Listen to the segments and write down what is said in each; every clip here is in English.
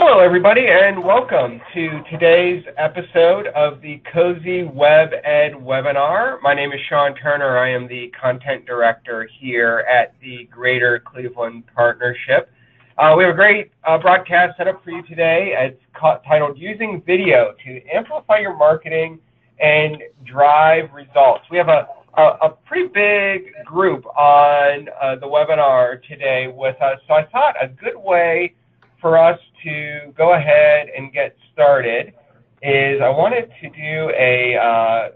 Hello, everybody, and welcome to today's episode of the Cose Web Ed webinar. My name is Shaun Turner. I am the content director here at the Greater Cleveland Partnership. We have a great broadcast set up for you today. It's titled Using Video to Amplify Your Marketing and Drive Results. We have a pretty big group on the webinar today with us, so I thought a good way for us to go ahead and get started is I wanted to do a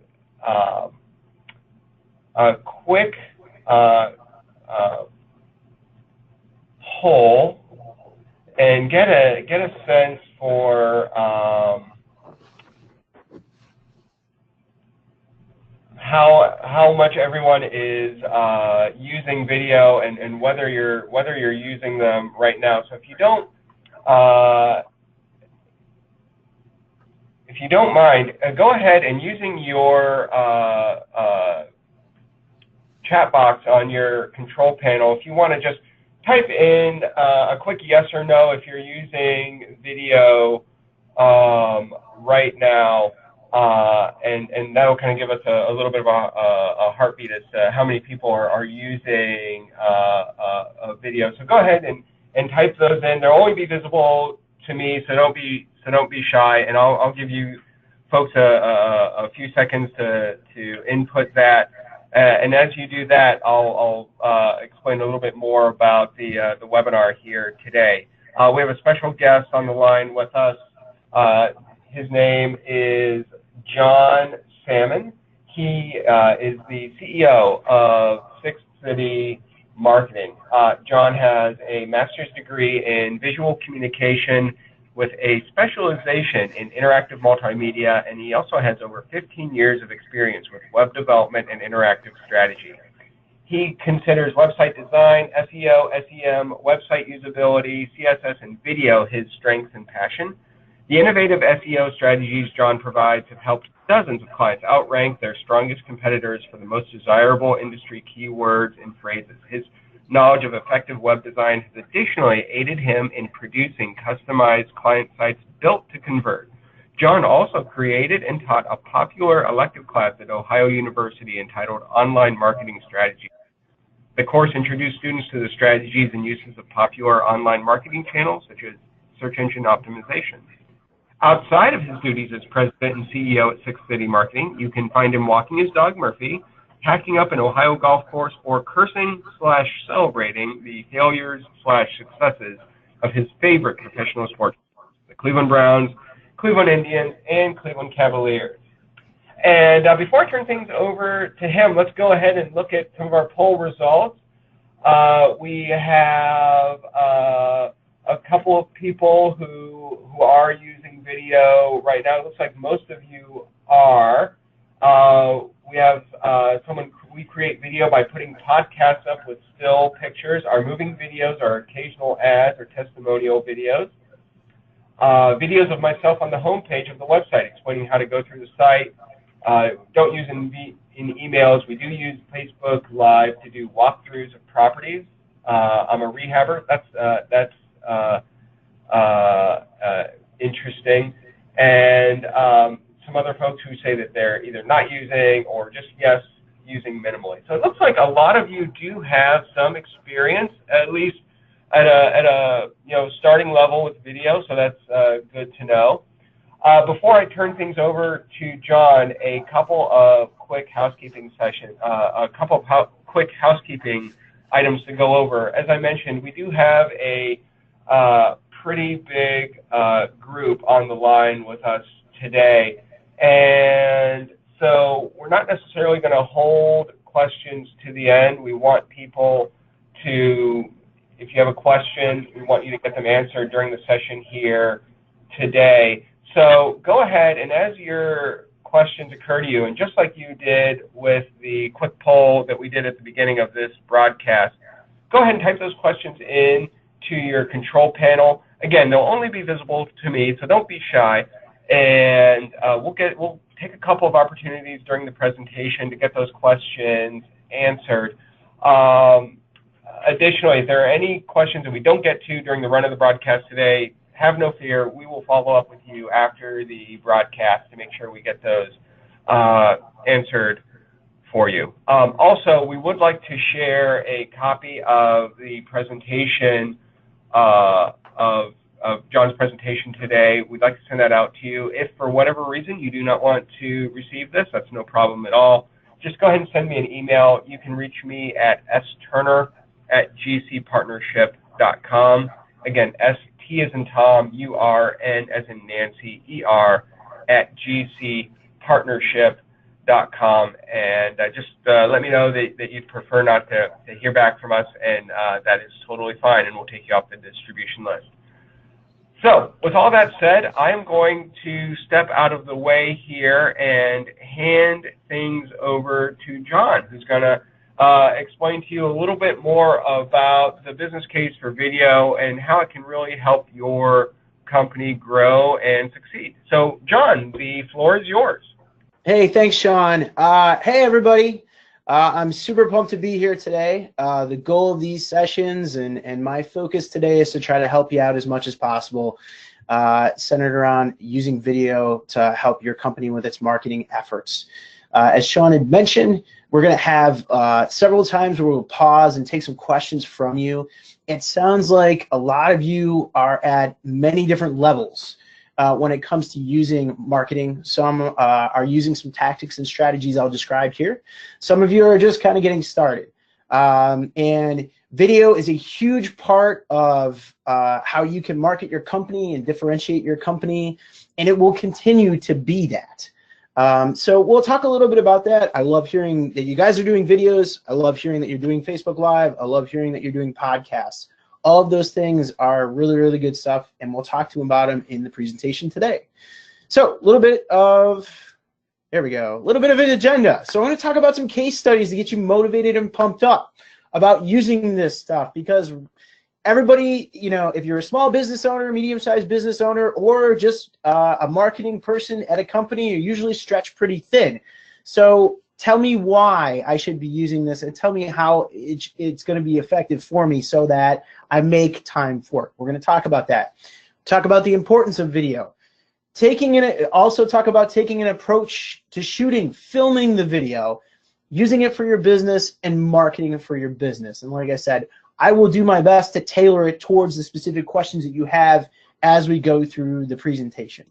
quick poll and get a sense for how much everyone is using video and whether you're using them right now. So if you don't mind, go ahead and using your chat box on your control panel, if you want to just type in a quick yes or no if you're using video right now, and that'll kind of give us a little bit of a heartbeat as to how many people are using a video. So go ahead and type those in. They'll only be visible to me, so don't be shy, and I'll give you folks a few seconds to input that. And as you do that, I'll explain a little bit more about the webinar here today. We have a special guest on the line with us. His name is John Sammon. He is the CEO of Sixth City Marketing. John has a master's degree in visual communication with a specialization in interactive multimedia, and he also has over 15 years of experience with web development and interactive strategy. He considers website design, SEO, SEM, website usability, CSS, and video his strengths and passion. The innovative SEO strategies John provides have helped dozens of clients outrank their strongest competitors for the most desirable industry keywords and phrases. His knowledge of effective web design has additionally aided him in producing customized client sites built to convert. John also created and taught a popular elective class at Ohio University entitled Online Marketing Strategy. The course introduced students to the strategies and uses of popular online marketing channels such as search engine optimization. Outside of his duties as president and CEO at Sixth City Marketing, you can find him walking his dog Murphy, hacking up an Ohio golf course, or cursing/celebrating the failures/successes of his favorite professional sports, the Cleveland Browns, Cleveland Indians, and Cleveland Cavaliers. And before I turn things over to him, let's go ahead and look at some of our poll results. We have a couple of people who are using video right now. It looks like most of you are. We have we create video by putting podcasts up with still pictures. Our moving videos are occasional ads or testimonial videos. Videos of myself on the homepage of the website explaining how to go through the site. Don't use in emails. We do use Facebook Live to do walkthroughs of properties. I'm a rehabber. That's interesting. And some other folks who say that they're either not using or just using minimally. So it looks like a lot of you do have some experience, at least at a starting level with video. So that's good to know. Before I turn things over to John, a couple of quick housekeeping quick housekeeping items to go over. As I mentioned, we do have a pretty big group on the line with us today, and so we're not necessarily going to hold questions to the end. We want people to, if you have a question, we want you to get them answered during the session here today. So go ahead, and as your questions occur to you, and just like you did with the quick poll that we did at the beginning of this broadcast, go ahead and type those questions in to your control panel. Again, they'll only be visible to me, so don't be shy. And we'll take a couple of opportunities during the presentation to get those questions answered. Additionally, if there are any questions that we don't get to during the run of the broadcast today, have no fear. We will follow up with you after the broadcast to make sure we get those answered for you. Also, we would like to share a copy of the presentation of John's presentation today. We'd like to send that out to you. If for whatever reason you do not want to receive this, that's no problem at all. Just go ahead and send me an email. You can reach me at sturner@gcpartnership.com. Again, S-T as in Tom, U-R-N as in Nancy, E-R, @gcpartnership.com. And just let me know that you'd prefer not to hear back from us, and that is totally fine, and we'll take you off the distribution list. So, with all that said, I am going to step out of the way here and hand things over to John, who's going to explain to you a little bit more about the business case for video and how it can really help your company grow and succeed. So, John, the floor is yours. Hey, thanks, Shaun. Hey, everybody. I'm super pumped to be here today. The goal of these sessions and my focus today is to try to help you out as much as possible, centered around using video to help your company with its marketing efforts. As Shaun had mentioned, we're going to have several times where we'll pause and take some questions from you. It sounds like a lot of you are at many different levels when it comes to using marketing. Some are using some tactics and strategies I'll describe here. Some of you are just kind of getting started. And video is a huge part of how you can market your company and differentiate your company, and it will continue to be that. So we'll talk a little bit about that. I love hearing that you guys are doing videos. I love hearing that you're doing Facebook Live. I love hearing that you're doing podcasts. All of those things are really, really good stuff, and we'll talk to them about them in the presentation today. So a little bit of, there we go, a little bit of an agenda. So I want to talk about some case studies to get you motivated and pumped up about using this stuff, because everybody, you know, if you're a small business owner, medium-sized business owner, or just a marketing person at a company, you're usually stretched pretty thin. So tell me why I should be using this, and tell me how it's going to be effective for me so that I make time for it. We're going to talk about that. Talk about the importance of video. Also talk about taking an approach to shooting, filming the video, using it for your business, and marketing it for your business. And like I said, I will do my best to tailor it towards the specific questions that you have as we go through the presentation.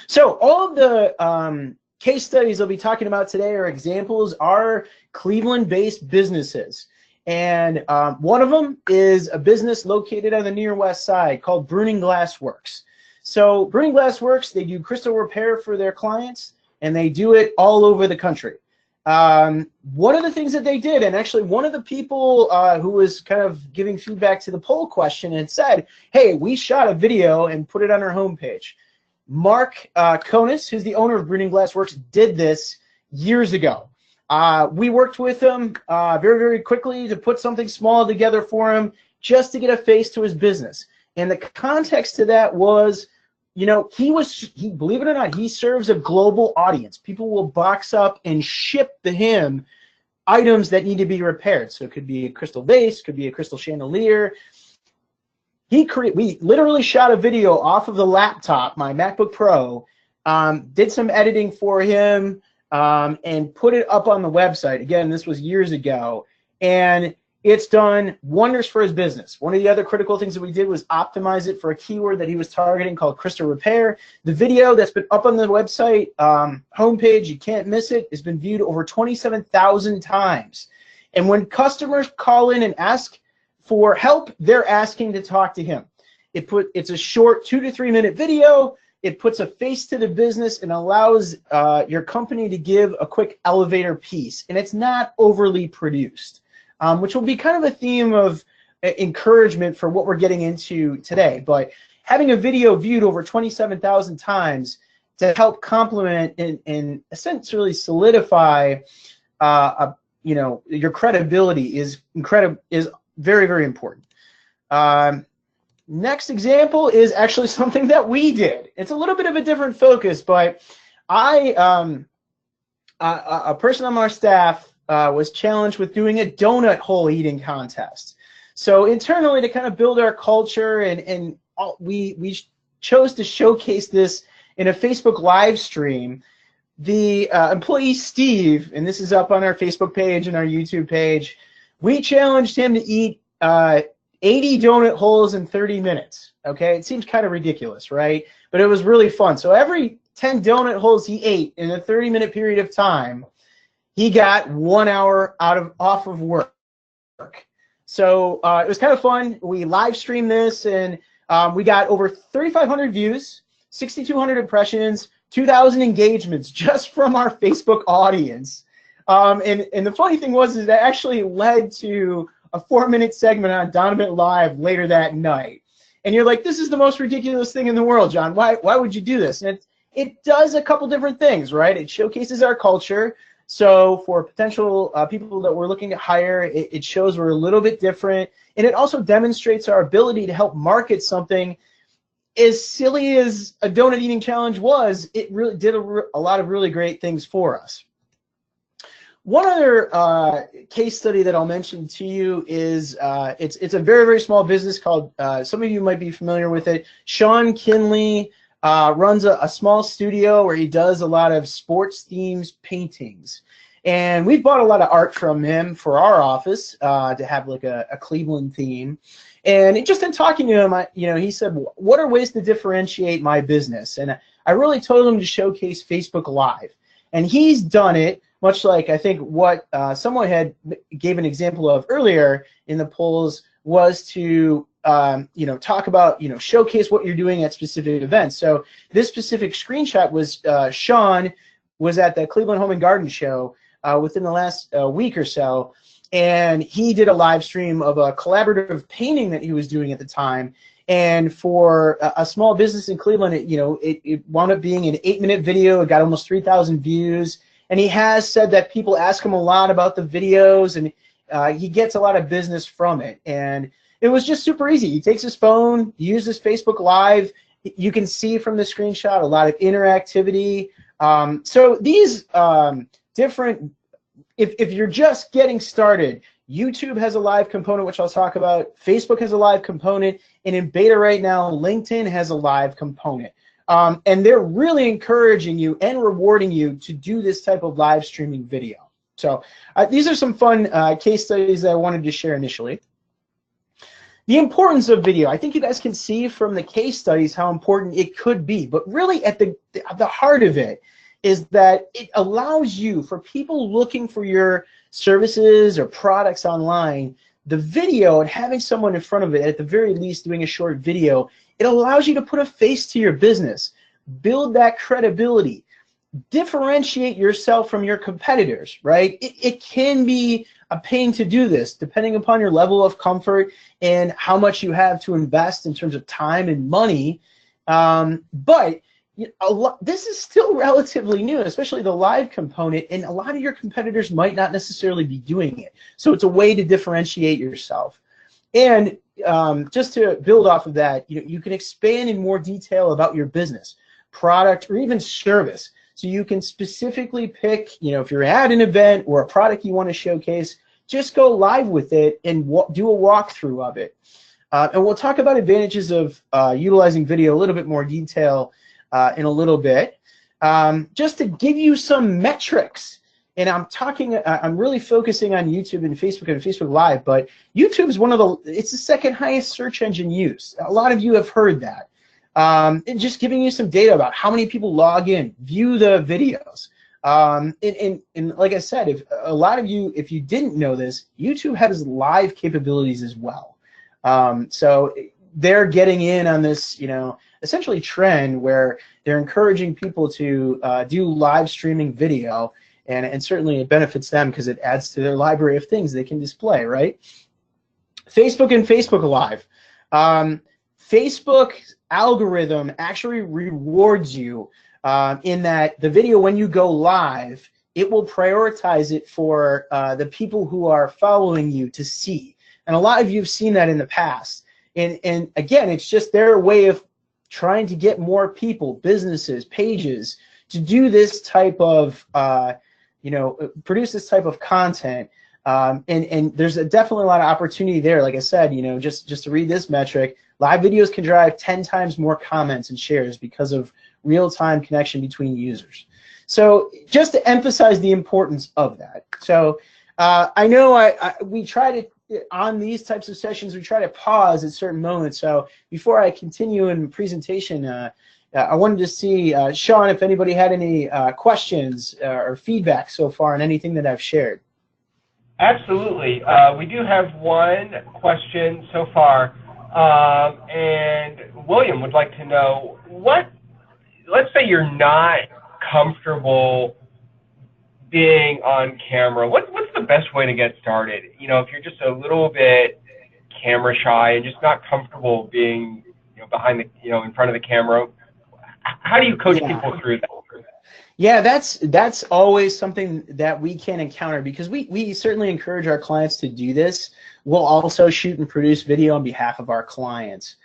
So all of the case studies I'll be talking about today are examples are Cleveland-based businesses. And one of them is a business located on the near west side called Bruening Glass Works. So Bruening Glass Works, they do crystal repair for their clients, and they do it all over the country. One of the things that they did, and actually one of the people who was kind of giving feedback to the poll question and said, hey, we shot a video and put it on our homepage. Mark Cose, who's the owner of Bruening Glass Works, did this years ago. We worked with him very, very quickly to put something small together for him just to get a face to his business. And the context to that was, you know, he believe it or not, he serves a global audience. People will box up and ship to him items that need to be repaired. So it could be a crystal vase, could be a crystal chandelier. We literally shot a video off of the laptop, my MacBook Pro, did some editing for him, and put it up on the website. Again, this was years ago, and it's done wonders for his business. One of the other critical things that we did was optimize it for a keyword that he was targeting called crystal repair. The video that's been up on the website homepage, you can't miss it, has been viewed over 27,000 times. And when customers call in and ask for help, they're asking to talk to him. It's a short 2 to 3 minute video. It puts a face to the business and allows your company to give a quick elevator piece. And it's not overly produced, which will be kind of a theme of encouragement for what we're getting into today. But having a video viewed over 27,000 times to help complement and essentially solidify your credibility is very, very important. Next example is actually something that we did. It's a little bit of a different focus, but a person on our staff was challenged with doing a donut hole eating contest. So internally, to kind of build our culture and we chose to showcase this in a Facebook live stream. The employee Steve, and this is up on our Facebook page and our YouTube page, we challenged him to eat 80 donut holes in 30 minutes. Okay, it seems kind of ridiculous, right? But it was really fun. So every 10 donut holes he ate in a 30-minute period of time, he got 1 hour off of work. So it was kind of fun. We live streamed this, and we got over 3,500 views, 6,200 impressions, 2,000 engagements just from our Facebook audience. And the funny thing was is that actually led to a 4-minute segment on Donovan Live later that night. And you're like, this is the most ridiculous thing in the world, John. Why would you do this? And it does a couple different things, right? It showcases our culture. So for potential people that we're looking to hire, it shows we're a little bit different. And it also demonstrates our ability to help market something. As silly as a donut eating challenge was, it really did a lot of really great things for us. One other case study that I'll mention to you is it's a very, very small business called, some of you might be familiar with it. Shaun Kinley runs a small studio where he does a lot of sports themes paintings. And we've bought a lot of art from him for our office to have like a Cleveland theme. And just in talking to him, he said, what are ways to differentiate my business? And I really told him to showcase Facebook Live. And he's done it, much like I think what someone gave an example of earlier in the polls was to talk about, showcase what you're doing at specific events. So this specific screenshot was Shaun was at the Cleveland Home and Garden Show within the last week or so. And he did a live stream of a collaborative painting that he was doing at the time. And for a small business in Cleveland, it wound up being an 8-minute video. It got almost 3,000 views. And he has said that people ask him a lot about the videos, and he gets a lot of business from it. And it was just super easy. He takes his phone, he uses Facebook Live. You can see from the screenshot a lot of interactivity. So these different, if you're just getting started, YouTube has a live component, which I'll talk about. Facebook has a live component. And in beta right now, LinkedIn has a live component. And they're really encouraging you and rewarding you to do this type of live streaming video. So these are some fun case studies that I wanted to share initially. The importance of video. I think you guys can see from the case studies how important it could be. But really at the heart of it is that it allows you, for people looking for your services or products online, the video and having someone in front of it, at the very least doing a short video, it allows you to put a face to your business, build that credibility, differentiate yourself from your competitors, right? It can be a pain to do this depending upon your level of comfort and how much you have to invest in terms of time and money. But this is still relatively new, especially the live component, and a lot of your competitors might not necessarily be doing it. So it's a way to differentiate yourself. And just to build off of that, you can expand in more detail about your business, product, or even service. So you can specifically pick, if you're at an event or a product you want to showcase, just go live with it and do a walkthrough of it. And we'll talk about advantages of utilizing video a little bit more detail in a little bit. Just to give you some metrics, and I'm really focusing on YouTube and Facebook Live, but YouTube is it's the second highest search engine used. A lot of you have heard that. And just giving you some data about how many people log in, view the videos. And like I said, if you didn't know this, YouTube has live capabilities as well. So they're getting in on this, essentially trend where they're encouraging people to do live streaming video, and certainly it benefits them because it adds to their library of things they can display, right? Facebook and Facebook Live. Facebook algorithm actually rewards you in that the video, when you go live, it will prioritize it for the people who are following you to see. And a lot of you have seen that in the past. And again, it's just their way of trying to get more people, businesses, pages, to do this type of, produce this type of content And there's definitely a lot of opportunity there. Like I said, you know, just to read this metric, live videos can drive 10 times more comments and shares because of real-time connection between users. So just to emphasize the importance of that. So I know we try to, on these types of sessions, we try to pause at certain moments. So before I continue in the presentation, I wanted to see, Shaun, if anybody had any questions or feedback so far on anything that I've shared. Absolutely. We do have one question so far, and William would like to know let's say you're not comfortable being on camera. What's the best way to get started? You know, if you're just a little bit camera shy and just not comfortable being, you know, behind the, you know, in front of the camera, how do you coach people through that? Yeah, that's always something that we can encounter, because we certainly encourage our clients to do this. We'll also shoot and produce video on behalf of our clients.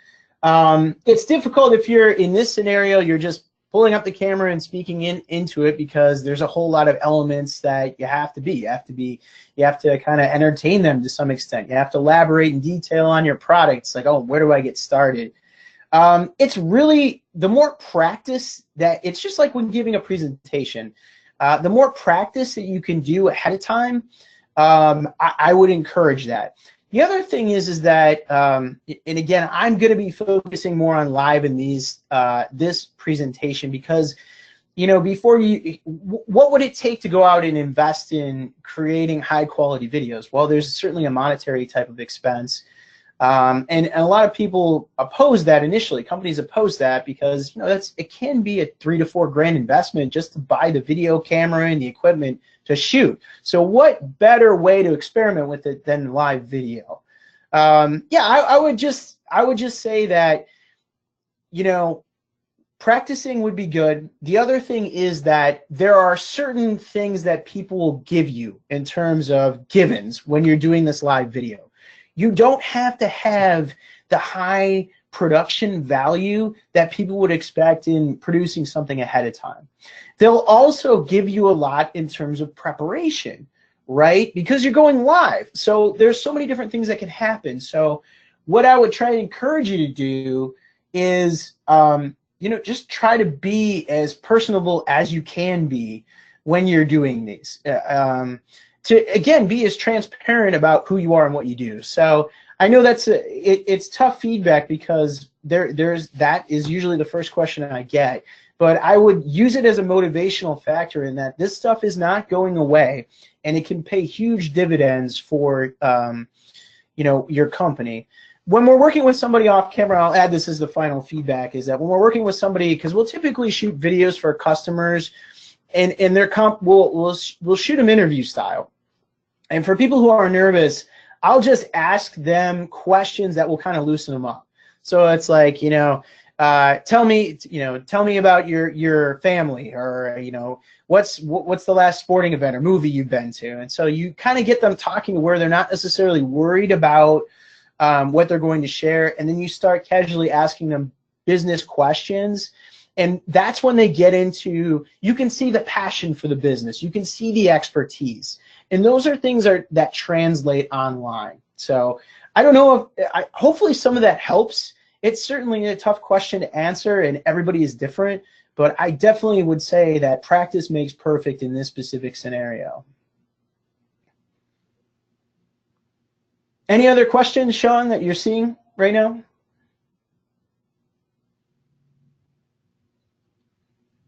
It's difficult if you're in this scenario, you're just pulling up the camera and speaking into it, because there's a whole lot of elements that you have to be. You have to kind of entertain them to some extent. You have to elaborate in detail on your product. It's like, oh, where do I get started? It's really, the more practice that, it's just like when giving a presentation, the more practice that you can do ahead of time, I would encourage that. The other thing is that, and again, I'm going to be focusing more on live in this presentation, because, you know, what would it take to go out and invest in creating high quality videos? Well, there's certainly a monetary type of expense. And a lot of people oppose that initially. Companies oppose that because, you know, it can be a $3 to $4 grand investment just to buy the video camera and the equipment to shoot. So what better way to experiment with it than live video? Yeah, I would just say that, you know, practicing would be good. The other thing is that there are certain things that people will give you in terms of givens when you're doing this live video. You don't have to have the high production value that people would expect in producing something ahead of time. They'll also give you a lot in terms of preparation, right? Because you're going live. So there's so many different things that can happen. So what I would try to encourage you to do is, you know, just try to be as personable as you can be when you're doing these. To, again, be as transparent about who you are and what you do. So I know it's tough feedback, because that is usually the first question I get, but I would use it as a motivational factor in that this stuff is not going away, and it can pay huge dividends for you know, your company. When we're working with somebody off camera, I'll add this as the final feedback, is that when we're working with somebody, because we'll typically shoot videos for customers, and we'll shoot them interview style. And for people who are nervous, I'll just ask them questions that will kind of loosen them up. So it's like, you know, tell me about your family, or, you know, what's the last sporting event or movie you've been to? And so you kind of get them talking where they're not necessarily worried about what they're going to share, and then you start casually asking them business questions. And that's when they get into, you can see the passion for the business, you can see the expertise. And those are things that translate online. So I don't know if, hopefully some of that helps. It's certainly a tough question to answer, and everybody is different, but I definitely would say that practice makes perfect in this specific scenario. Any other questions, Shaun, that you're seeing right now?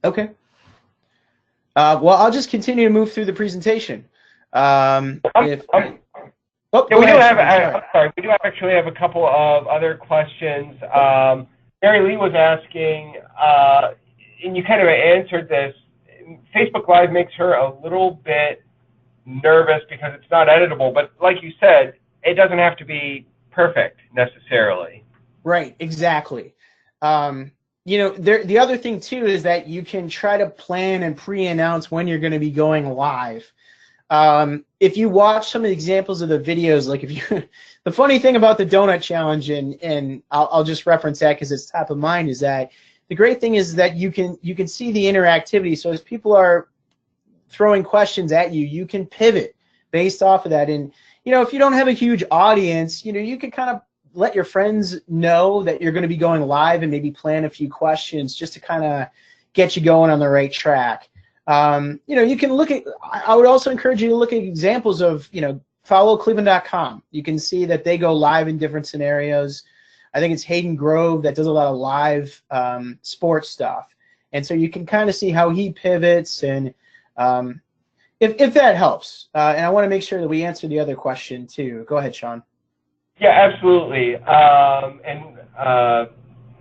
Okay. Well, I'll just continue to move through the presentation. We do actually have a couple of other questions. Mary Lee was asking, and you kind of answered this, Facebook Live makes her a little bit nervous because it's not editable, but like you said, it doesn't have to be perfect necessarily. Right, exactly. You know, the other thing too is that you can try to plan and pre-announce when you're going to be going live. If you watch some of the examples of the videos, like if you, the funny thing about the donut challenge, and I'll just reference that because it's top of mind, is that the great thing is that you can see the interactivity. So as people are throwing questions at you, you can pivot based off of that. And, you know, if you don't have a huge audience, you know, you could kind of let your friends know that you're going to be going live and maybe plan a few questions just to kind of get you going on the right track. You know, you can look at, I would also encourage you to look at examples of, you know, follow Cleveland.com. You can see that they go live in different scenarios. I think it's Hayden Grove that does a lot of live sports stuff. And so you can kind of see how he pivots, and if that helps. And I want to make sure that we answer the other question too. Go ahead, Shaun. Yeah, absolutely.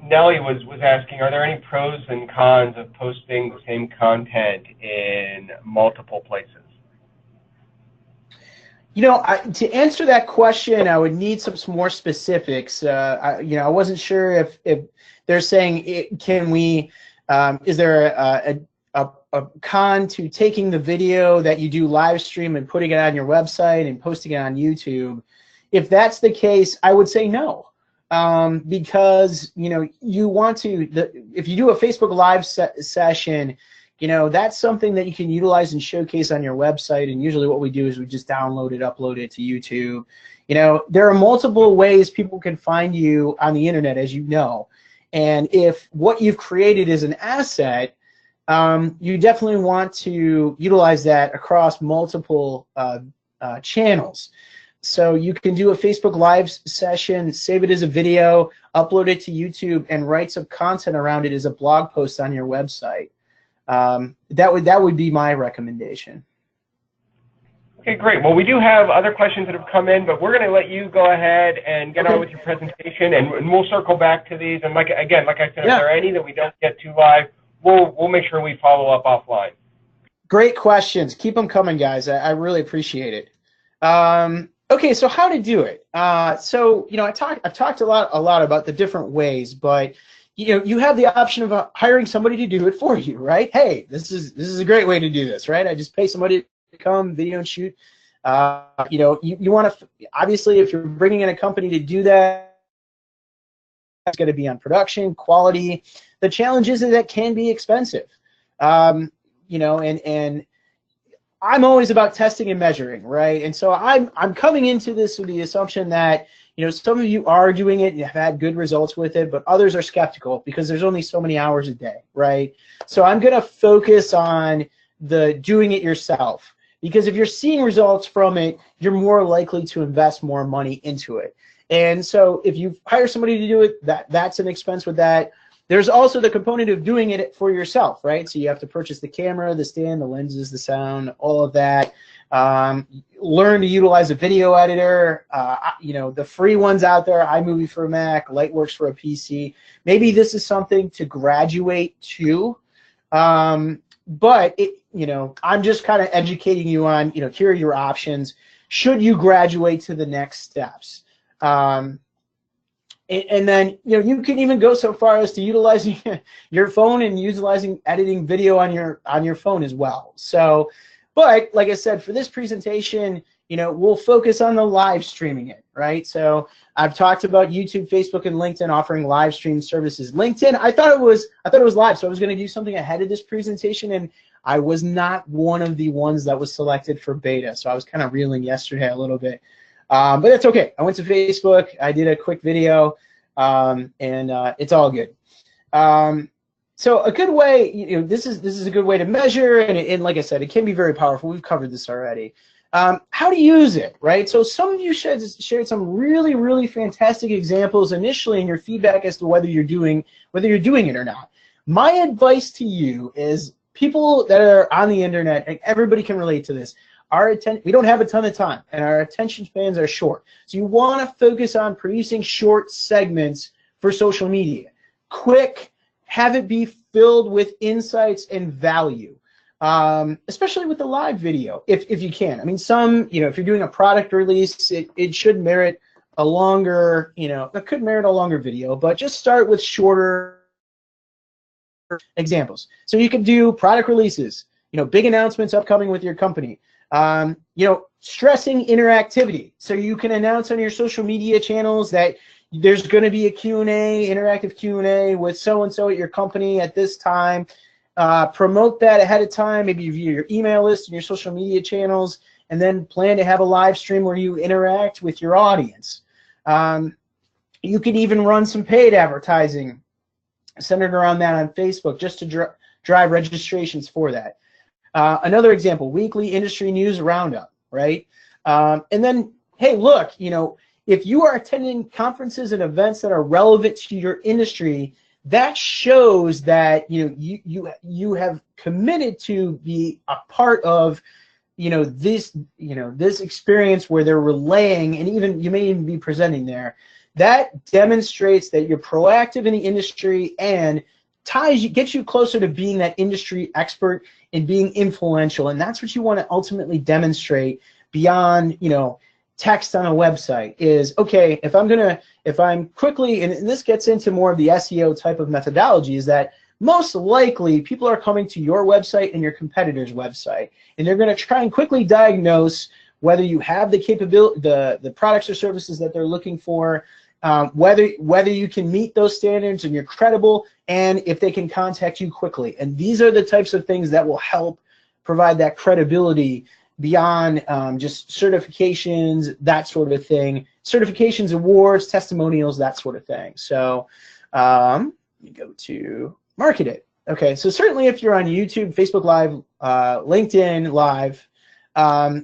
Nellie was asking, are there any pros and cons of posting the same content in multiple places? You know, to answer that question, I would need some more specifics. You know, I wasn't sure if they're saying, can we, is there a con to taking the video that you do live stream and putting it on your website and posting it on YouTube? If that's the case, I would say no. Because, you know, you want to, if you do a Facebook Live session, you know, that's something that you can utilize and showcase on your website. And usually what we do is we just download it, upload it to YouTube. You know, there are multiple ways people can find you on the internet, as you know. And if what you've created is an asset, you definitely want to utilize that across multiple channels. So you can do a Facebook Live session, save it as a video, upload it to YouTube, and write some content around it as a blog post on your website. That would be my recommendation. Okay, great. Well, we do have other questions that have come in, but we're going to let you go ahead and get on with your presentation, and we'll circle back to these. And like I said, if there are any that we don't get to live, we'll make sure we follow up offline. Great questions. Keep them coming, guys. I really appreciate it. Okay, so how to do it? So you know, I've talked a lot about the different ways, but you know, you have the option of hiring somebody to do it for you, right? Hey, this is a great way to do this, right? I just pay somebody to come, video and shoot. You know, you want to, obviously, if you're bringing in a company to do that, it's going to be on production, quality. The challenge is that it can be expensive. You know, and I'm always about testing and measuring, right? And so I'm coming into this with the assumption that, you know, some of you are doing it and have had good results with it, but others are skeptical because there's only so many hours a day, right? So I'm going to focus on the doing it yourself, because if you're seeing results from it, you're more likely to invest more money into it. And so if you hire somebody to do it, that's an expense with that. There's also the component of doing it for yourself, right? So you have to purchase the camera, the stand, the lenses, the sound, all of that. Learn to utilize a video editor. You know, the free ones out there, iMovie for a Mac, Lightworks for a PC. Maybe this is something to graduate to. But, you know, I'm just kind of educating you on, you know, here are your options should you graduate to the next steps. And then, you know, you can even go so far as to utilizing your phone and utilizing editing video on your phone as well. So, but like I said, for this presentation, you know, we'll focus on the live streaming it, right? So I've talked about YouTube, Facebook, and LinkedIn offering live stream services. LinkedIn, I thought it was live, so I was going to do something ahead of this presentation, and I was not one of the ones that was selected for beta. So I was kind of reeling yesterday a little bit. But that's okay. I went to Facebook, I did a quick video, and it's all good. So a good way, you know, this is a good way to measure, and like I said, it can be very powerful. We've covered this already. How to use it, right? So some of you shared some really, really fantastic examples initially in your feedback as to whether you're doing it or not. My advice to you is, people that are on the internet, and everybody can relate to this, we don't have a ton of time, and our attention spans are short. So you want to focus on producing short segments for social media. Quick, have it be filled with insights and value, especially with the live video, if you can. I mean, you know, if you're doing a product release, it should merit a longer, you know, it could merit a longer video, but just start with shorter examples. So you can do product releases, you know, big announcements upcoming with your company. You know, stressing interactivity. So you can announce on your social media channels that there's going to be a Q&A, interactive Q&A with so-and-so at your company at this time. Promote that ahead of time, maybe via your email list and your social media channels, and then plan to have a live stream where you interact with your audience. You could even run some paid advertising centered around that on Facebook just to drive registrations for that. Another example, weekly industry news roundup, right? And then, hey, look, you know, if you are attending conferences and events that are relevant to your industry, that shows that you have committed to be a part of this experience where they're relaying, and even you may even be presenting there. That demonstrates that you're proactive in the industry and gets you closer to being that industry expert and being influential. And that's what you want to ultimately demonstrate beyond, text on a website is, okay, if I'm quickly, and this gets into more of the SEO type of methodology, is that most likely people are coming to your website and your competitor's website, and they're going to try and quickly diagnose whether you have the capability, the products or services that they're looking for, whether you can meet those standards and you're credible, and if they can contact you quickly. And these are the types of things that will help provide that credibility beyond just certifications, that sort of thing. Certifications, awards, testimonials, that sort of thing. So you go to market it. Okay, so certainly if you're on YouTube, Facebook Live, LinkedIn Live,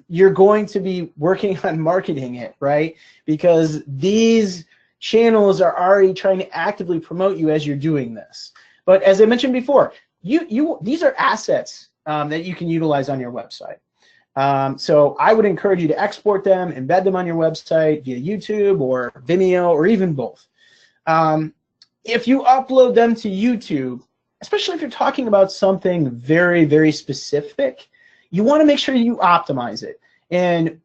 you're going to be working on marketing it, right? Because these channels are already trying to actively promote you as you're doing this. But as I mentioned before, these are assets that you can utilize on your website. So I would encourage you to export them, embed them on your website via YouTube or Vimeo or even both. If you upload them to YouTube, especially if you're talking about something very, very specific, you want to make sure you optimize it. And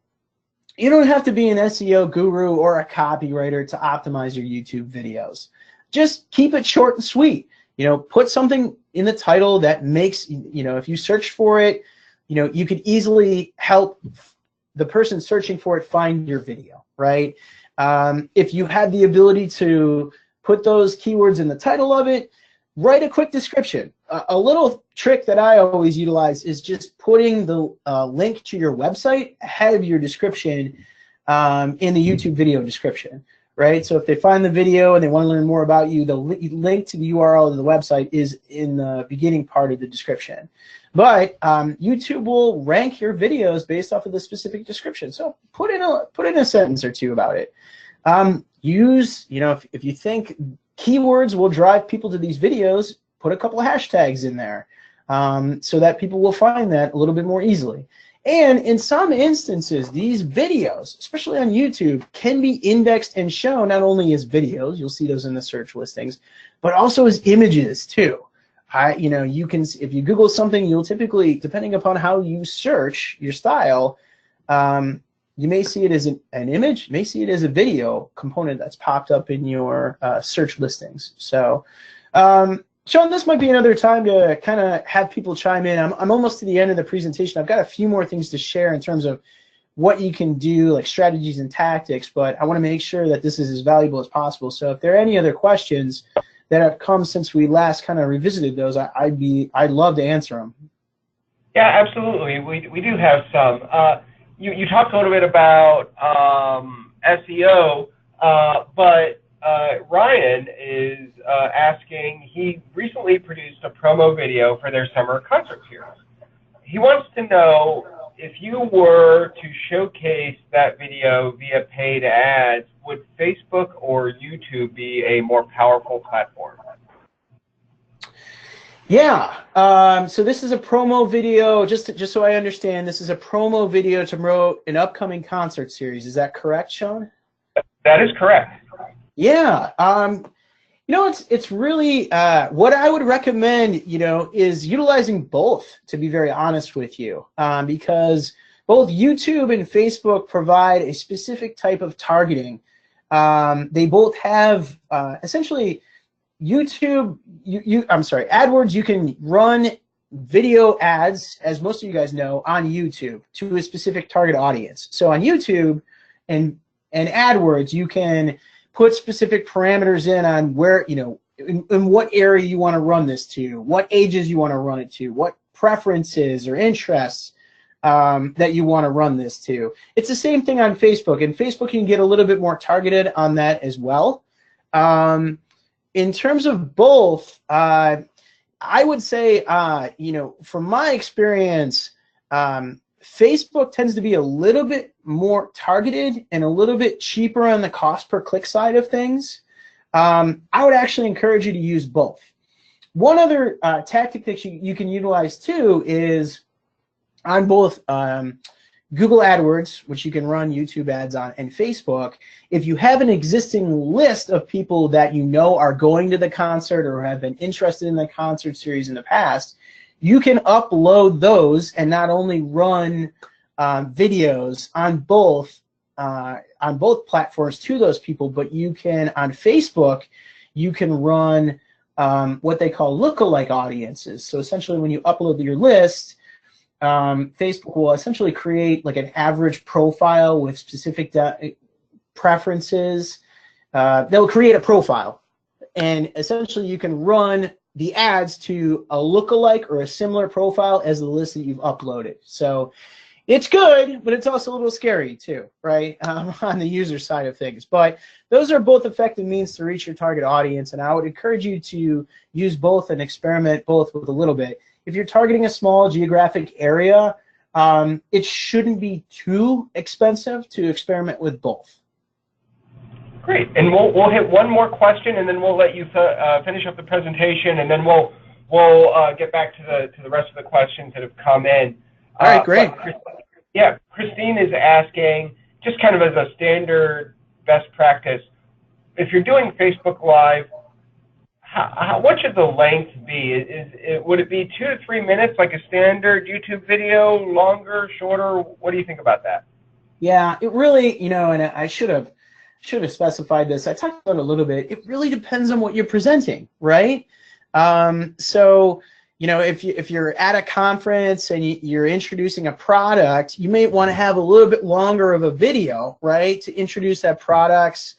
you don't have to be an SEO guru or a copywriter to optimize your YouTube videos. Just keep it short and sweet. Put something in the title that makes, if you search for it, you could easily help the person searching for it find your video, right? If you have the ability to put those keywords in the title of it, write a quick description. A little trick that I always utilize is just putting the link to your website ahead of your description in the YouTube video description, right? So if they find the video and they want to learn more about you, the link to the URL of the website is in the beginning part of the description. But YouTube will rank your videos based off of the specific description. So put in a sentence or two about it. If you think keywords will drive people to these videos, put a couple of hashtags in there so that people will find that a little bit more easily. And in some instances, these videos, especially on YouTube, can be indexed and shown not only as videos, you'll see those in the search listings, but also as images too. You can, if you Google something, you'll typically, depending upon how you search your style, you may see it as an image, you may see it as a video component that's popped up in your search listings. So, Shaun, this might be another time to kind of have people chime in. I'm almost to the end of the presentation. I've got a few more things to share in terms of what you can do, like strategies and tactics, but I want to make sure that this is as valuable as possible. So if there are any other questions that have come since we last kind of revisited those, I'd love to answer them. Yeah, absolutely. We do have some. You talked a little bit about SEO, but Ryan is asking, he recently produced a promo video for their summer concert series. He wants to know if you were to showcase that video via paid ads, would Facebook or YouTube be a more powerful platform? Yeah, so this is a promo video, just so I understand, this is a promo video to promote an upcoming concert series. Is that correct, Shaun? That is correct. Yeah, it's really, what I would recommend, is utilizing both, to be very honest with you, because both YouTube and Facebook provide a specific type of targeting. They both have, essentially, YouTube, AdWords, you can run video ads, as most of you guys know, on YouTube to a specific target audience. So on YouTube and AdWords, you can put specific parameters in on where, in what area you want to run this to, what ages you want to run it to, what preferences or interests, that you want to run this to. It's the same thing on Facebook, and Facebook you can get a little bit more targeted on that as well. In terms of both, I would say, you know, from my experience, Facebook tends to be a little bit more targeted and a little bit cheaper on the cost per click side of things. I would actually encourage you to use both. One other tactic that you can utilize too is on both Google AdWords, which you can run YouTube ads on, and Facebook. If you have an existing list of people that you know are going to the concert or have been interested in the concert series in the past, you can upload those and not only run videos on both platforms to those people, but you can, on Facebook, you can run what they call lookalike audiences. So essentially when you upload your list, Facebook will essentially create like an average profile with specific preferences. They'll create a profile, and essentially you can run the ads to a lookalike or a similar profile as the list that you've uploaded. So it's good, but it's also a little scary too, right, on the user side of things. But those are both effective means to reach your target audience, and I would encourage you to use both and experiment both with a little bit. If you're targeting a small geographic area, it shouldn't be too expensive to experiment with both. Great, and we'll hit one more question, and then we'll let you finish up the presentation, and then we'll get back to the rest of the questions that have come in. All right, great. Yeah, Christine is asking, just kind of as a standard best practice, if you're doing Facebook Live, what should the length be? Would it be 2 to 3 minutes like a standard YouTube video, longer, shorter? What do you think about that? Yeah, it really, you know, and I should have specified this. I talked about it a little bit. It really depends on what you're presenting, right? So, you know, if you're at a conference and you're introducing a product, you may want to have a little bit longer of a video, right, to introduce the product,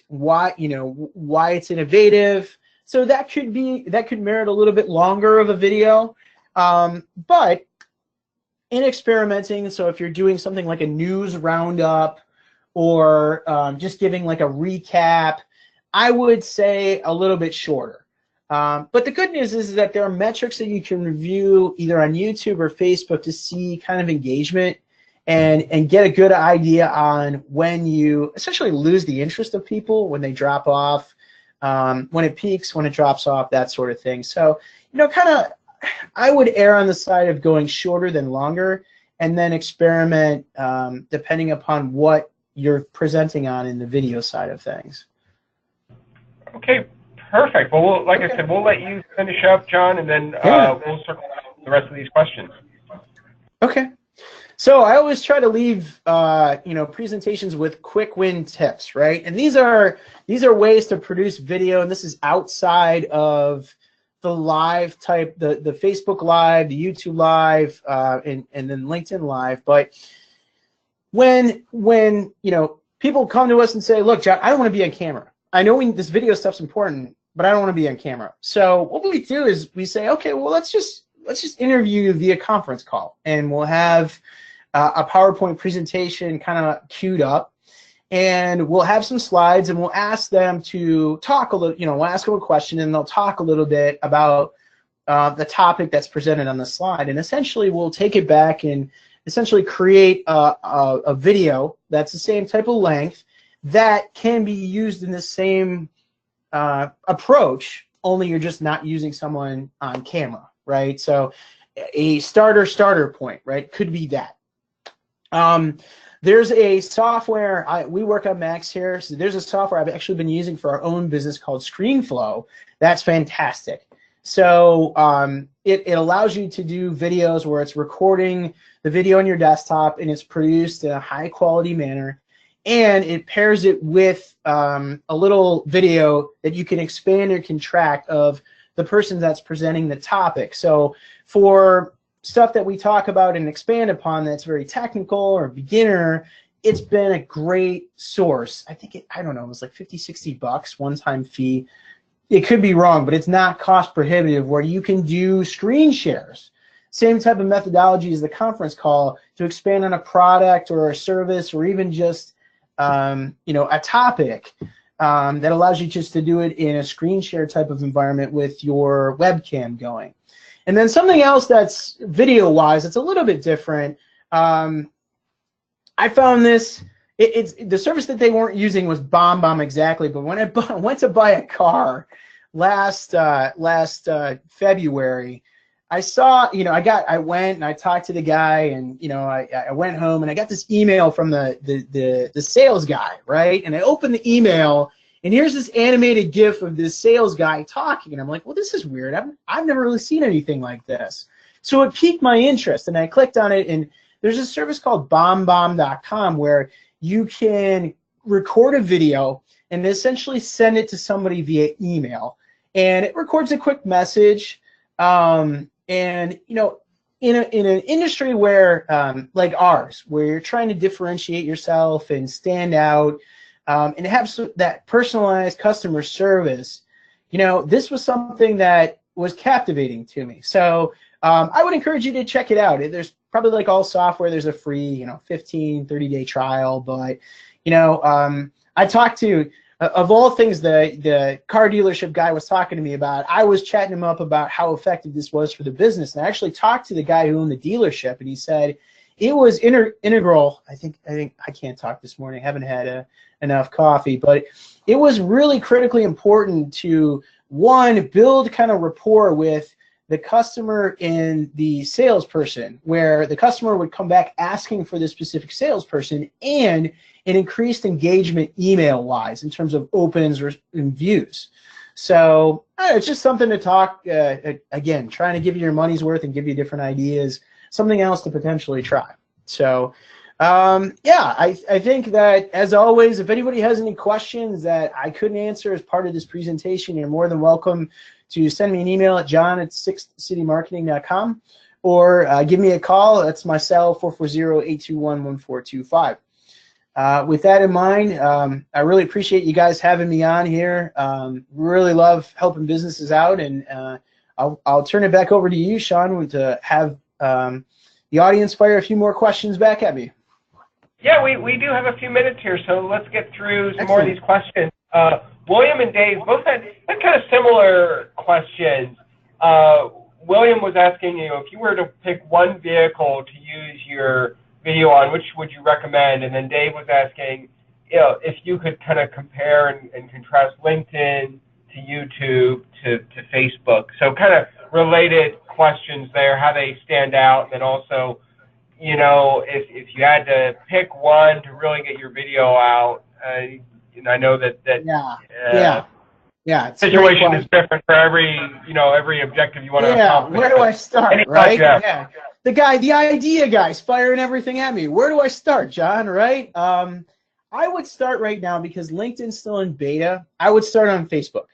why it's innovative. So that could merit a little bit longer of a video. But in experimenting, so if you're doing something like a news roundup or just giving like a recap, I would say a little bit shorter. But the good news is that there are metrics that you can review either on YouTube or Facebook to see kind of engagement and get a good idea on when you essentially lose the interest of people, when they drop off, when it peaks, when it drops off, that sort of thing. So, you know, kind of, I would err on the side of going shorter than longer, and then experiment depending upon what you're presenting on in the video side of things. Okay, perfect. Well, like I said, we'll let you finish up, John, and then we'll circle back to the rest of these questions. Okay. So I always try to leave, you know, presentations with quick win tips, right? And these are ways to produce video, and this is outside of the live type, the Facebook Live, the YouTube Live, and then LinkedIn Live. But when you know, people come to us and say, look, John, I don't want to be on camera. I know this video stuff's important, but I don't want to be on camera. So what we do is we say, okay, well, let's just interview via conference call, and we'll have a PowerPoint presentation kind of queued up, and we'll have some slides, and we'll ask them to talk a little, you know, we'll ask them a question, and they'll talk a little bit about the topic that's presented on the slide, and essentially we'll take it back and essentially create a video that's the same type of length that can be used in the same approach, only you're just not using someone on camera, right? So a starter point, right, could be that. There's a software, we work on Macs here, so there's a software I've actually been using for our own business called ScreenFlow. That's fantastic. So it allows you to do videos where it's recording the video on your desktop and it's produced in a high quality manner, and it pairs it with a little video that you can expand or contract of the person that's presenting the topic. So for stuff that we talk about and expand upon that's very technical or beginner, it's been a great source. I think I don't know, it was like 50, 60 bucks one-time fee. It could be wrong, but it's not cost prohibitive, where you can do screen shares. same type of methodology as the conference call to expand on a product or a service or even just a topic that allows you just to do it in a screen share type of environment with your webcam going. And then something else that's video-wise, it's a little bit different. I found this. It's the service that they weren't using was BombBomb exactly, but when I went to buy a car last February, I saw, I went and I talked to the guy, and I went home and I got this email from the sales guy, right? And I opened the email, and here's this animated GIF of this sales guy talking, and I'm like, well, this is weird. I've never really seen anything like this. So it piqued my interest, and I clicked on it, and there's a service called bombbomb.com where you can record a video and essentially send it to somebody via email, and it records a quick message. And in an industry where like ours, where you're trying to differentiate yourself and stand out, and have that personalized customer service, this was something that was captivating to me. So I would encourage you to check it out. There's probably, like all software, there's a free 15, 30-day trial, but I talked to, of all things, the car dealership guy was talking to me about. I was chatting him up about how effective this was for the business, and I actually talked to the guy who owned the dealership, and he said it was integral. I think I can't talk this morning. I haven't had enough coffee, but it was really critically important to, one, build kind of rapport with the customer and the salesperson, where the customer would come back asking for this specific salesperson, and an increased engagement email-wise in terms of opens and views. So it's just something to talk, again, trying to give you your money's worth and give you different ideas, something else to potentially try. So yeah, I think that, as always, if anybody has any questions that I couldn't answer as part of this presentation, you're more than welcome to send me an email at john@sixthcitymarketing.com, or give me a call. That's my cell, 440-821-1425. With that in mind, I really appreciate you guys having me on here. Really love helping businesses out, and I'll turn it back over to you, Shaun, to have the audience fire a few more questions back at me. Yeah, we do have a few minutes here, so let's get through some more of these questions. William and Dave both had kind of similar questions. William was asking, if you were to pick one vehicle to use your video on, which would you recommend? And then Dave was asking, if you could kind of compare and contrast LinkedIn to YouTube to Facebook. So kind of related questions there, how they stand out, and then also, if you had to pick one to really get your video out. And I know that situation is different for every objective you want to accomplish. Where do I start, right? Yeah. The idea guy's firing everything at me. Where do I start, John, right? I would start right now, because LinkedIn's still in beta. I would start on Facebook,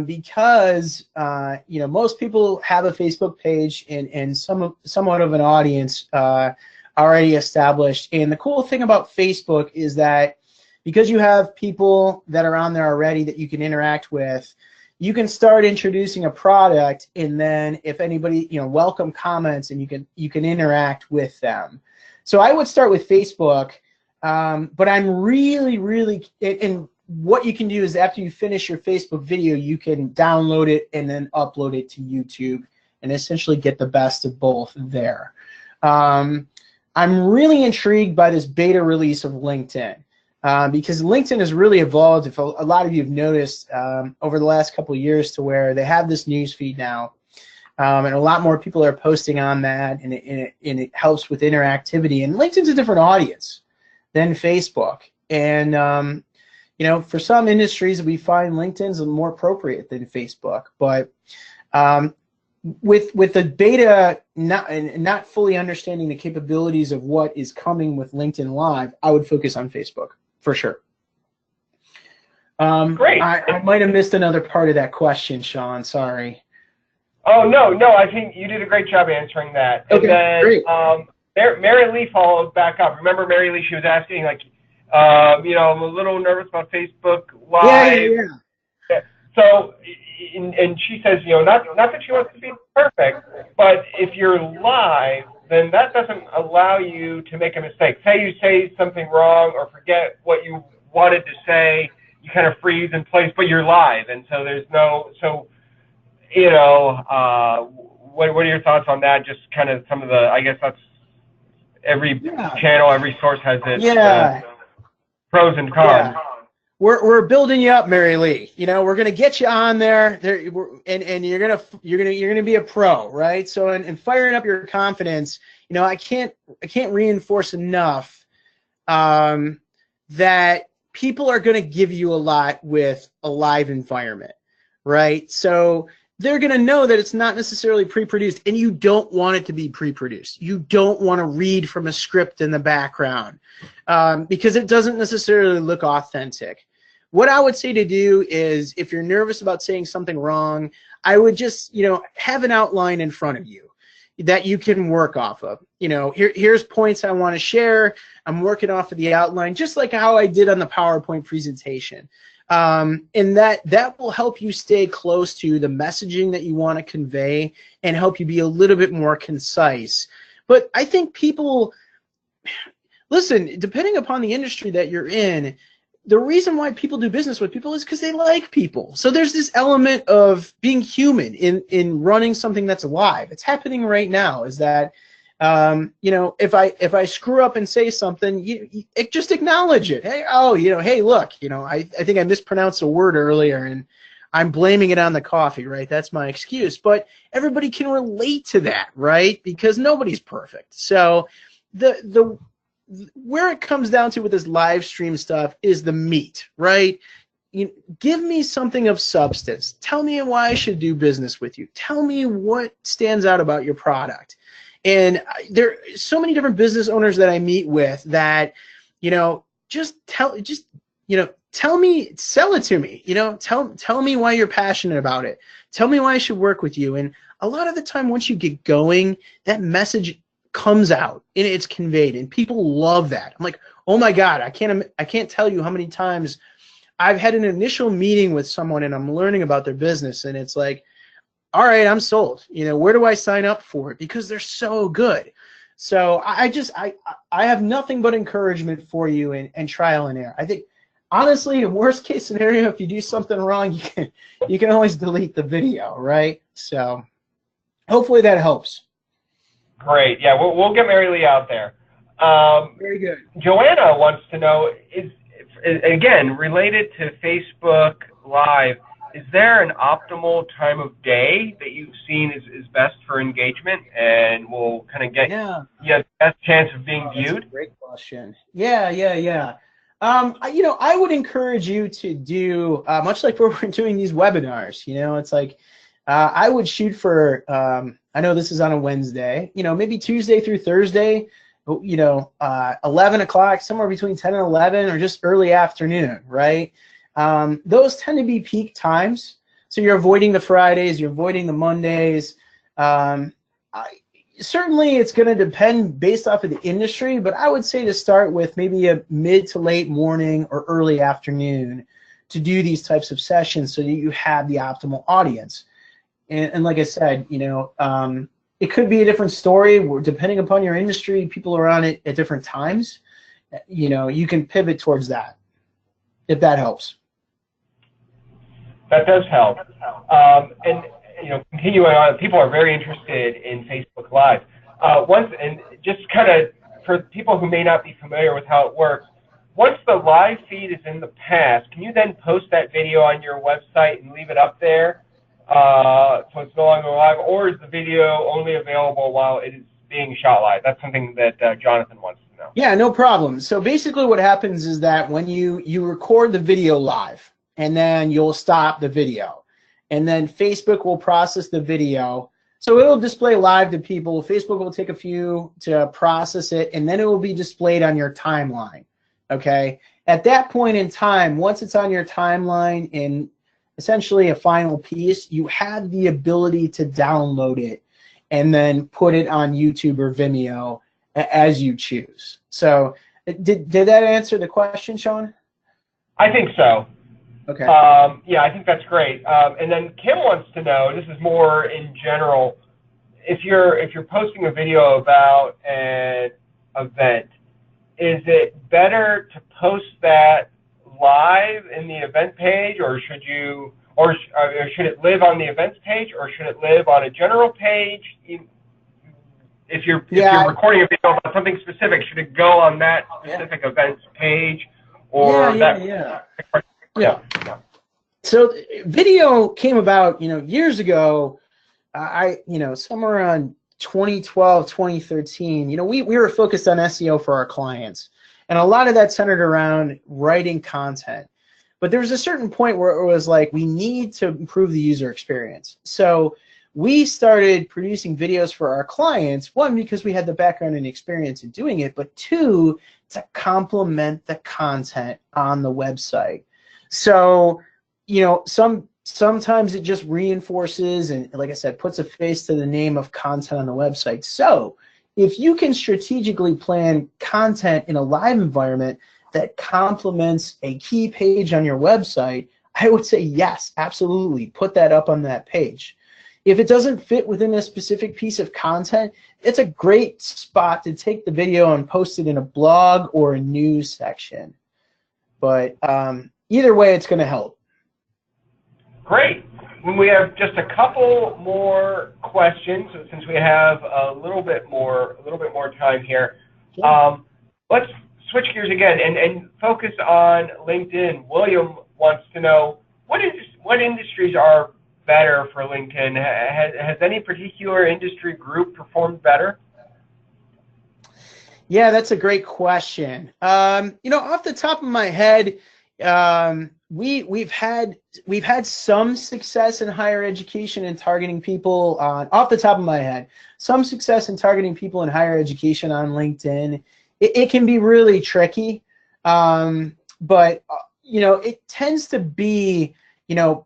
because most people have a Facebook page and somewhat of an audience already established. And the cool thing about Facebook is that, because you have people that are on there already that you can interact with, you can start introducing a product, and then if anybody, welcome comments, and you can interact with them. So I would start with Facebook, but I'm really, and what you can do is, after you finish your Facebook video, you can download it and then upload it to YouTube, and essentially get the best of both there. I'm really intrigued by this beta release of LinkedIn. Because LinkedIn has really evolved, if a lot of you have noticed, over the last couple of years, to where they have this news feed now, and a lot more people are posting on that, and it helps with interactivity. And LinkedIn's a different audience than Facebook, and for some industries, we find LinkedIn's more appropriate than Facebook. But with the beta not fully understanding the capabilities of what is coming with LinkedIn Live, I would focus on Facebook. For sure. Great. I might have missed another part of that question, Shaun. Sorry. Oh, no. I think you did a great job answering that. Okay, and then, great. Mary Lee followed back up. Remember, Mary Lee, she was asking, I'm a little nervous about Facebook Live. Yeah. So, and she says, not that she wants to be perfect, but if you're live, then that doesn't allow you to make a mistake. Say you say something wrong or forget what you wanted to say, you kind of freeze in place, but you're live, and so there's no, so, what are your thoughts on that? Just kind of some of the, I guess that's every channel, every source has its pros and cons. Yeah. We're building you up, Mary Lee. We're gonna get you on there, and you're gonna be a pro, right? So in firing up your confidence, I can't reinforce enough that people are gonna give you a lot with a live environment, right? So they're gonna know that it's not necessarily pre-produced, and you don't want it to be pre-produced. You don't want to read from a script in the background because it doesn't necessarily look authentic. What I would say to do is, if you're nervous about saying something wrong, I would just, have an outline in front of you that you can work off of. Here's points I want to share. I'm working off of the outline, just like how I did on the PowerPoint presentation. And that will help you stay close to the messaging that you want to convey and help you be a little bit more concise. But I think people, listen, depending upon the industry that you're in, the reason why people do business with people is because they like people. So there's this element of being human in running something that's live. It's happening right now, is that if I screw up and say something, you just acknowledge it. Hey, hey, look, I think I mispronounced a word earlier, and I'm blaming it on the coffee, right? That's my excuse. But everybody can relate to that, right? Because nobody's perfect. So where it comes down to with this live stream stuff is the meat, right? Give me something of substance. Tell me why I should do business with you. Tell me what stands out about your product. And there are so many different business owners that I meet with that, tell me, sell it to me, tell me why you're passionate about it. Tell me why I should work with you. And a lot of the time, once you get going, that message comes out and it's conveyed, and people love that. I'm like, oh my God, I can't tell you how many times I've had an initial meeting with someone and I'm learning about their business, and it's like, all right, I'm sold. Where do I sign up for it? Because they're so good. So I have nothing but encouragement for you and trial and error. I think, honestly, in worst case scenario, if you do something wrong, you can always delete the video, right? So hopefully that helps. Great. Yeah, we'll get Mary Lee out there. Very good. Joanna wants to know, is again, related to Facebook Live, is there an optimal time of day that you've seen is best for engagement and will kind of get the best chance of being viewed? That's a great question. Yeah. I would encourage you to do, much like we're doing these webinars, it's like, I would shoot for, I know this is on a Wednesday, maybe Tuesday through Thursday, 11 o'clock, somewhere between 10 and 11, or just early afternoon, right? Those tend to be peak times. So you're avoiding the Fridays, you're avoiding the Mondays. Certainly it's going to depend based off of the industry, but I would say to start with maybe a mid to late morning or early afternoon to do these types of sessions so that you have the optimal audience. And like I said, it could be a different story depending upon your industry. People are on it at different times. You can pivot towards that, if that helps. That does help. And continuing on, people are very interested in Facebook Live. And just kind of for people who may not be familiar with how it works, once the live feed is in the past, can you then post that video on your website and leave it up there? So it's no longer live, or is the video only available while it is being shot live? That's something that Jonathan wants to know. Yeah, no problem. So basically what happens is that when you record the video live, and then you'll stop the video, and then Facebook will process the video. So it'll display live to people. Facebook will take a few to process it, and then it will be displayed on your timeline, okay? At that point in time, once it's on your timeline in essentially a final piece, you have the ability to download it and then put it on YouTube or Vimeo as you choose. So did that answer the question, Shaun? I think so. Okay. Yeah, I think that's great. And then Kim wants to know, this is more in general, if you're posting a video about an event, is it better to post that live in the event page, or should you, or should it live on the events page, or should it live on a general page? If you're recording a video about something specific, should it go on that specific events page, or yeah. So video came about, years ago. Somewhere around 2012, 2013, we were focused on SEO for our clients. And a lot of that centered around writing content. But there was a certain point where it was like, we need to improve the user experience. So we started producing videos for our clients, one, because we had the background and experience in doing it, but two, to complement the content on the website. So, sometimes it just reinforces and, like I said, puts a face to the name of content on the website. So if you can strategically plan content in a live environment that complements a key page on your website, I would say yes, absolutely, put that up on that page. If it doesn't fit within a specific piece of content, it's a great spot to take the video and post it in a blog or a news section. But either way, it's going to help. Great. We have just a couple more questions since we have a little bit more time here. Let's switch gears again and focus on LinkedIn. William wants to know what industries are better for LinkedIn. Has any particular industry group performed better? Yeah, that's a great question. Off the top of my head, we've had some success in higher education and targeting people off the top of my head, some success in targeting people in higher education on LinkedIn. It can be really tricky, but it tends to be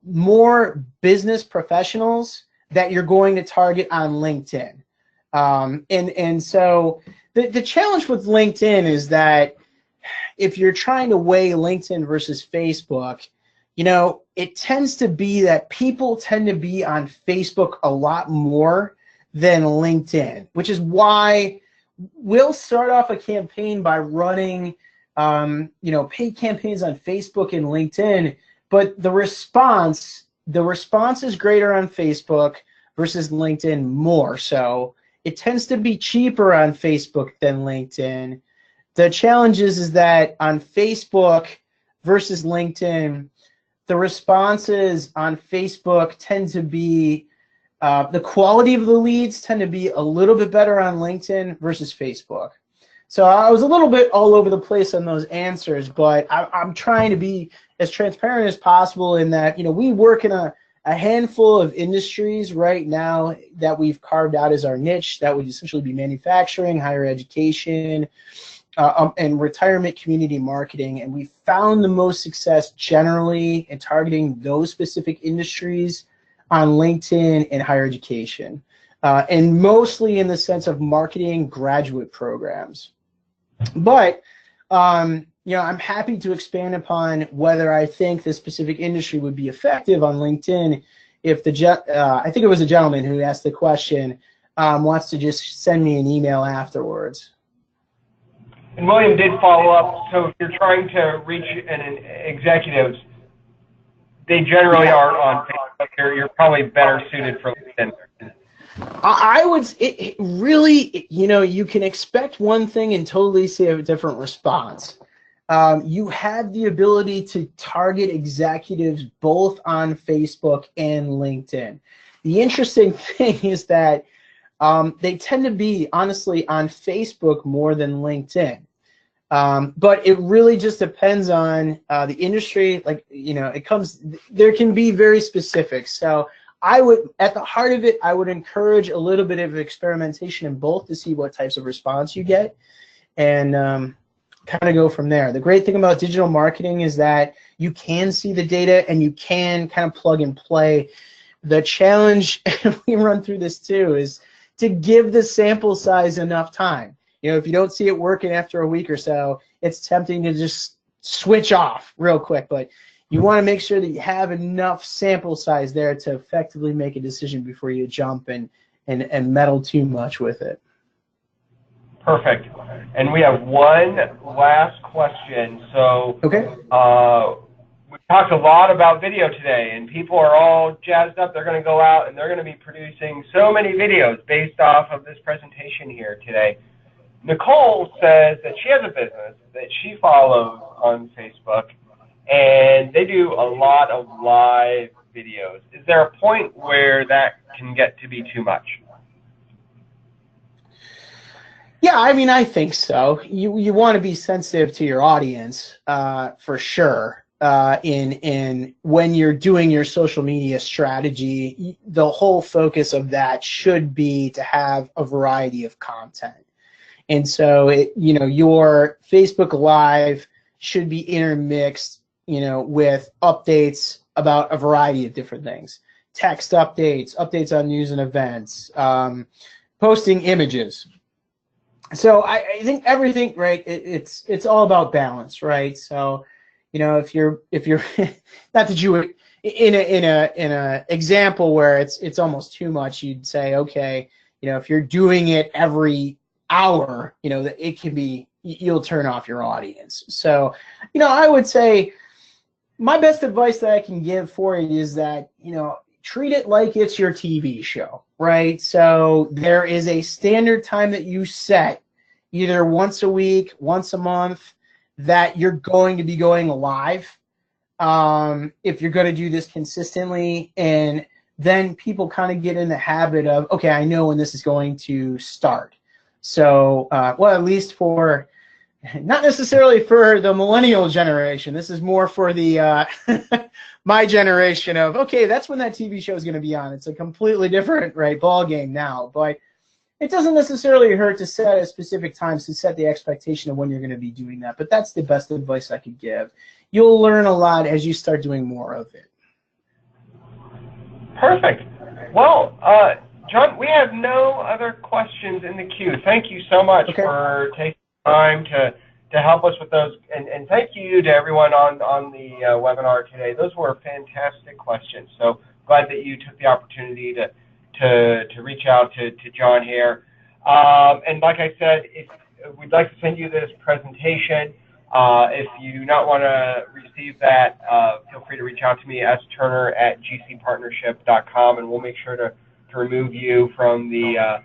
more business professionals that you're going to target on LinkedIn. And so the challenge with LinkedIn is that if you're trying to weigh LinkedIn versus Facebook, it tends to be that people tend to be on Facebook a lot more than LinkedIn, which is why we'll start off a campaign by running, paid campaigns on Facebook and LinkedIn, but the response is greater on Facebook versus LinkedIn more so. It tends to be cheaper on Facebook than LinkedIn. The challenge is that on Facebook versus LinkedIn, the responses on Facebook tend to be, the quality of the leads tend to be a little bit better on LinkedIn versus Facebook. So I was a little bit all over the place on those answers, but I'm trying to be as transparent as possible in that, we work in a handful of industries right now that we've carved out as our niche. That would essentially be manufacturing, higher education, and retirement community marketing. And we found the most success generally in targeting those specific industries on LinkedIn and higher education, and mostly in the sense of marketing graduate programs. But I'm happy to expand upon whether I think this specific industry would be effective on LinkedIn if I think it was a gentleman who asked the question, wants to just send me an email afterwards. And William did follow up, so if you're trying to reach executives, they generally aren't on Facebook. You're probably better suited for LinkedIn. I would, it really, you can expect one thing and totally see a different response. You have the ability to target executives both on Facebook and LinkedIn. The interesting thing is that they tend to be, honestly, on Facebook more than LinkedIn. But it really just depends on the industry. There can be very specific. So at the heart of it, I would encourage a little bit of experimentation in both to see what types of response you get, and kind of go from there. The great thing about digital marketing is that you can see the data and you can kind of plug and play. The challenge, and we run through this too, is to give the sample size enough time. If you don't see it working after a week or so, it's tempting to just switch off real quick. But you want to make sure that you have enough sample size there to effectively make a decision before you jump and meddle too much with it. Perfect. And we have one last question. So okay. We talked a lot about video today, and people are all jazzed up. They're going to go out and they're going to be producing so many videos based off of this presentation here today. Nicole says that she has a business that she follows on Facebook, and they do a lot of live videos. Is there a point where that can get to be too much? Yeah, I mean, I think so. You want to be sensitive to your audience, for sure. In when you're doing your social media strategy, the whole focus of that should be to have a variety of content. And so, your Facebook Live should be intermixed, with updates about a variety of different things. Text updates, updates on news and events, posting images. So I think everything, right, it's all about balance, right? So, if you're not that you would in a example where it's almost too much, you'd say, okay, if you're doing it every hour, that it can be, you'll turn off your audience. So, I would say my best advice that I can give for you is that, treat it like it's your TV show, right? So there is a standard time that you set, either once a week, once a month, that you're going to be going live. If you're going to do this consistently, and then people kind of get in the habit of, okay, I know when this is going to start. So, well, at least for, not necessarily for the millennial generation. This is more for the my generation of, okay, that's when that TV show is going to be on. It's a completely different, right, ball game now. But it doesn't necessarily hurt to set a specific time to set the expectation of when you're going to be doing that. But that's the best advice I could give. You'll learn a lot as you start doing more of it. Perfect. Well, John, we have no other questions in the queue. Thank you so much for taking time to help us with those. And thank you to everyone on the webinar today. Those were fantastic questions. So glad that you took the opportunity to reach out to John here. And like I said, if we'd like to send you this presentation. If you do not want to receive that, feel free to reach out to me, sturner@gcpartnership.com, and we'll make sure to remove you from the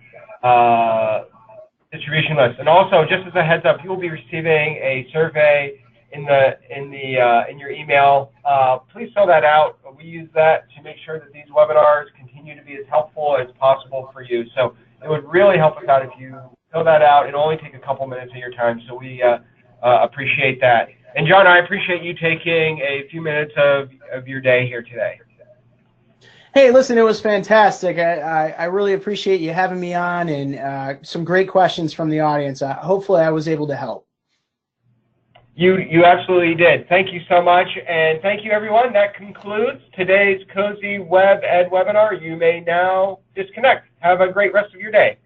distribution list. And also, just as a heads up, you will be receiving a survey in your email. Please fill that out. We use that to make sure that these webinars continue to be as helpful as possible for you. So it would really help us out if you fill that out. It'll only take a couple minutes of your time, so we appreciate that. And John, I appreciate you taking a few minutes of your day here today. Hey, listen, it was fantastic. I really appreciate you having me on, and some great questions from the audience. Hopefully I was able to help. You absolutely did. Thank you so much, and thank you, everyone. That concludes today's Cose Web Ed webinar. You may now disconnect. Have a great rest of your day.